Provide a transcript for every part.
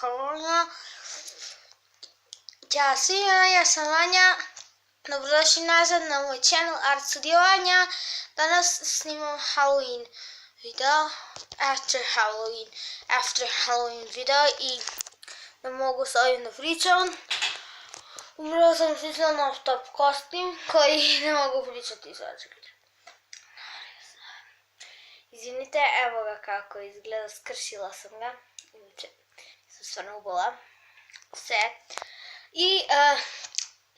Haloja. Ćao svima, ja sam Vanja. Dobrodošli nazad na moj channel Art Studio Vanja. Danas snimam Halloween video, after Halloween video i ne mogu s ovim da pričam. Upravo sam smislila non-stop kostim koji ne mogu pričati sad. Izvinite, evo ga kako izgleda, skršila sam ga, inače sam stvarno ubola sve. I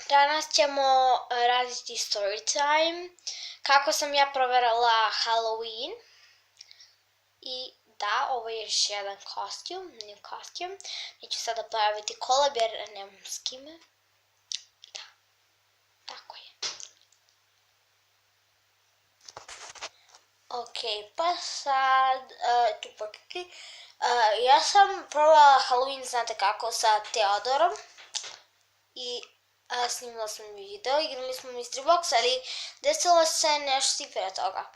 danas ćemo raditi story time, kako sam ja provjerala Halloween. I da, ovo je još jedan new costume. Neću sada pojaviti kolab jer nemam s kime. Da, tako je. Ok, pa sad tu paketi. Ja sam provala Halloween, znate kako, sa Teodorom. I snimila sam video, igrali smo Mystery Box, ali desilo se nešto i pre toga.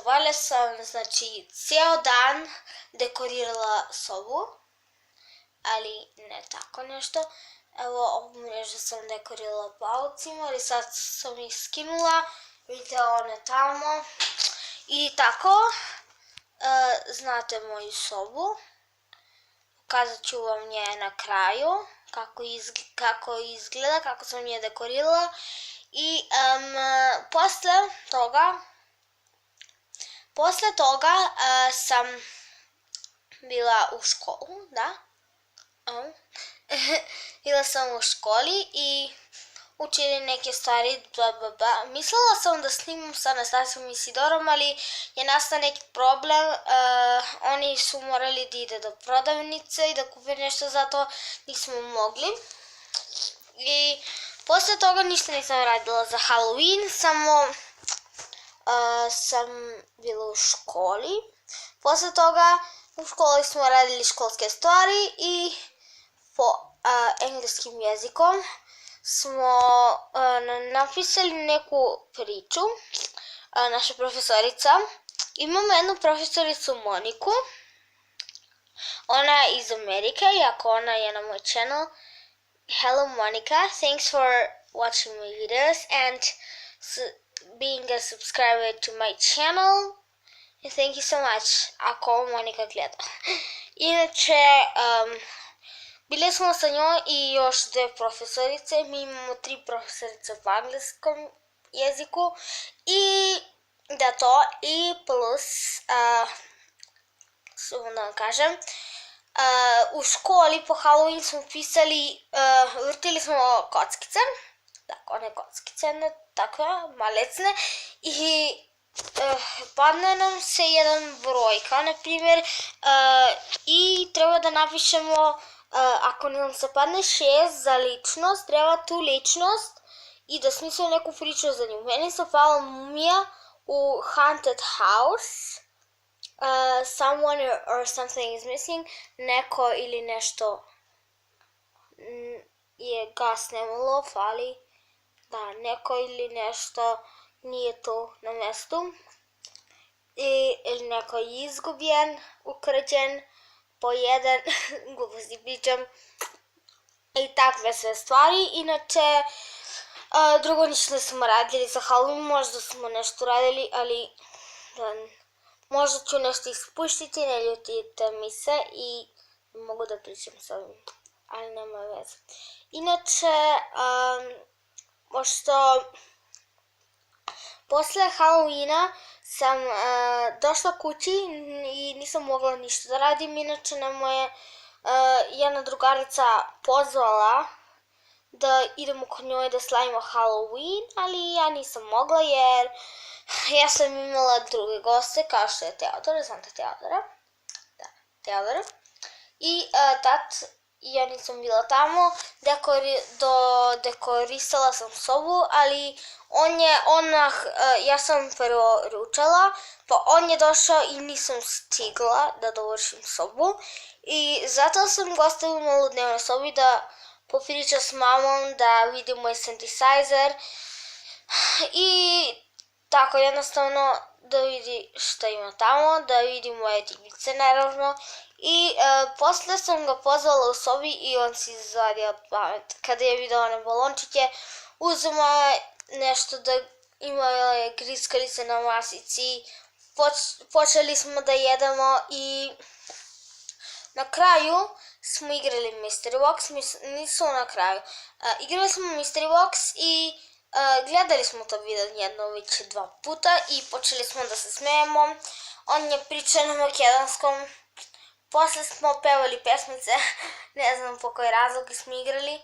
Valjda sam, znači, cijel dan dekorirala sobu, ali ne tako nešto. Evo, ovu mrežu sam dekorirala paucima, ali sad sam ih skinula, vidite one tamo. I tako, znate moju sobu, pokazat ću vam nje na kraju, kako izgleda, kako sam je dekorirala. I posle toga sam bila u školu, da. Bila sam u školi i učili neke stvari, Mislila sam da snimam sa Anastasijom i Sidorom, ali je nastao neki problem. Oni su morali da ide do prodavnice i da kupe nešto, zato nismo mogli. I posle toga ništa nisam radila za Halloween, samo sam bila u školi. Posle toga u školi smo radili školske stvari i po engleskim jezikom smo napisali neku priču. Naša profesorica, imamo jednu profesoricu Moniku, ona je iz Amerike, iako ona je na moj channel. Hello Monica, thanks for watching my videos and being a subscriber to my channel. And thank you so much ako ovo Monika gleda. Inače, bile smo sa njoj i još dve profesorice. Mi imamo 3 profesorice po engleskom jeziku. I da to, i plus, samo da vam kažem, u školi po Halloween smo pisali, vrtili smo kockice, tako, one kockice, tako, malecne, i padne nam se jedan brojka, na primjer, i treba da napišemo, ako nam se padne 6 za ličnost, treba tu ličnost i da smislimo neku priču za nju. Meni se pala mumija u haunted house, someone or something is missing, neko ili nešto je gasnelo, fali, da, neko ili nešto nije tu na mjestu, ili neko je izgubljen, ukrađen, pojeden, gluposti pričam, i takve sve stvari. Inače, drugo ništa smo radili za Halloween, možda smo nešto radili, ali možda ću nešto ispuštiti, ne ljutite mi se i mogu da pričam s ovim, ali nema veze. Inače, pošto posle Halloweena sam došla kući i nisam mogla ništa da radim, inače nam je jedna drugarica pozvala da idemo kod njoj da slavimo Halloween, ali ja nisam mogla jer ja sam imala druge goste kao što je Teodor, znate Teodora? Da, Teodora. I tad ja nisam bila tamo, dekorisala sam sobu, ali ja sam prvo ručala, pa on je došao i nisam stigla da dovršim sobu. I zato sam gosta u malodnevnoj sobi da popričam s mamom, da vidim moj synthesizer i tako jednostavno da vidi šta ima tamo, da vidi moje igrice naravno. I posle sam ga pozvala u sobi i on si izvadio pamet. Kada je video one balončike, uzima nešto da ima griskalice na masici. Počeli smo da jedemo i na kraju smo igrali Mystery Box, nisu na kraju. Igrali smo Mystery Box i gledali smo to video jedno već 2 puta i počeli smo da se smejemo. On je pričao na makedanskom, posle smo pevali pesmice, ne znam po koji razlog smo igrali.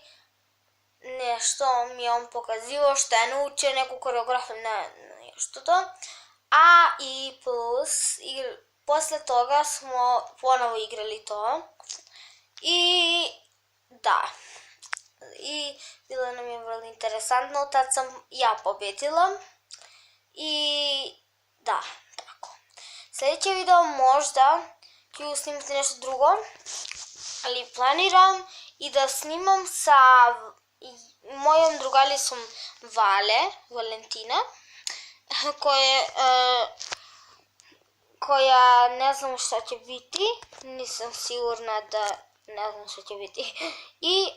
Nešto mi je on pokazivao što je naučio, neku koreografiju, nešto to. A i plus, posle toga smo ponovo igrali to. I da, i bilo nam je vrlo interesantno, tad sam ja pobedila. I da, tako. Sljedeći video možda ću snimati nešto drugo, ali planiram i da snimam sa mojom drugaricom Valentina, koja ne znam šta će biti, nisam sigurna da ne znam šta će biti. I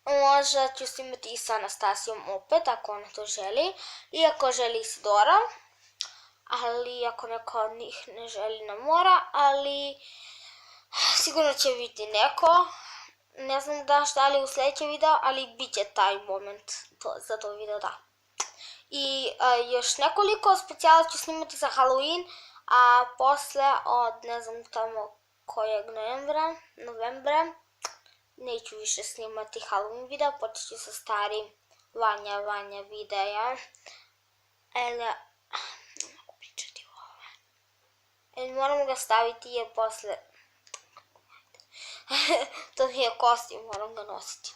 možda ću snimati i sa Anastasijom opet, ako ona to želi. I ako želi Isidora, ali ako neko od njih ne želi, ne mora, ali sigurno će biti neko. Ne znam da li u sljedećem videu, ali bit će taj moment za to video, da. I još nekoliko specijala ću snimati za Halloween, a posle od ne znam tamo kojeg novembra neću više snimati Halloween video, počet ću sa starim Vanja videa. Ne mogu pričati o ovome. Moram ga staviti jer posle to mi je kostim, moram ga nositi.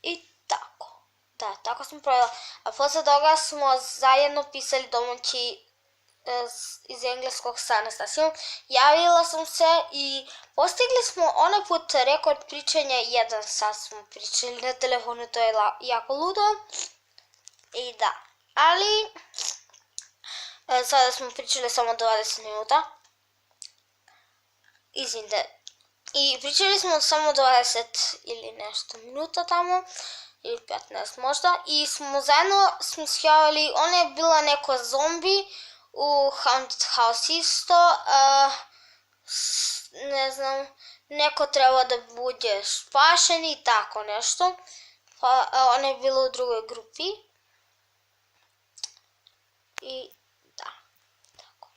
I tako. Da, tako smo provjela. A posle toga smo zajedno pisali domaći iz engleskog sa Anastasijom. Javila sam se i postigli smo onaj put rekord pričanja, 1 sat smo pričali na telefonu, to je jako ludo. I da, ali sada smo pričali samo 20 minuta. Izvinite. I pričali smo samo 20 ili nešto minuta tamo, ili 15 možda, i smo zajedno smišljavali, ona je bila neko zombi u Haunted House isto, ne znam, neko treba da bude spašen i tako nešto, pa ona je bila u drugoj grupi. I da, tako.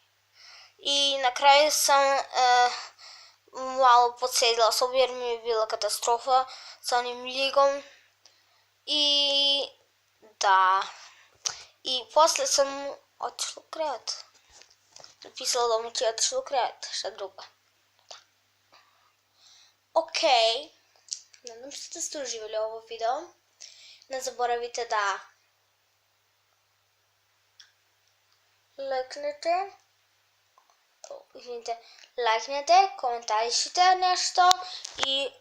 I na kraju sam malo podsjedila sobu jer mi je bila katastrofa sa onim ligom. I da, i posle sam otišla u krevet. Napisala domaći, otišla u krevet, šta drugo. Ok, nadam se da ste uživali ovo video. Ne zaboravite da lajknete, komentarišite nešto i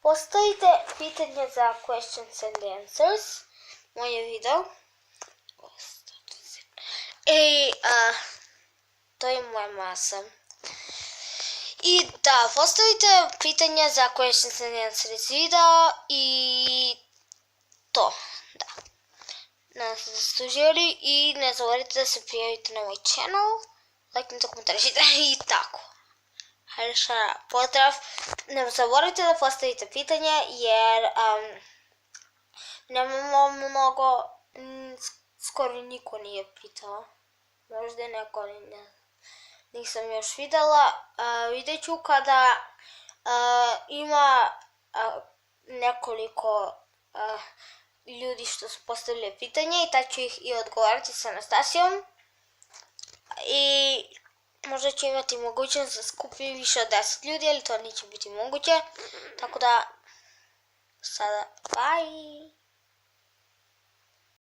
postavite pitanje za questions and answers, moje video. I to je moja masa. I da, postavite pitanja za questions and answers video i to, da. Nadam se da ste uživali i ne zaboravite da se prijavite na moj channel, lajknite, komentarišite i tako. Pozdrav, ne zaboravite da postavite pitanje jer nemamo mnogo, skoro niko nije pitao, možda je neko, nisam još videla. Vidjet ću kada ima nekoliko ljudi što su postavili pitanje i tad ću ih i odgovarati sa Anastasijom. I možda ću imati mogućnost da skupim više od 10 ljudi, ali to neće biti moguće. Tako da, sada, bye!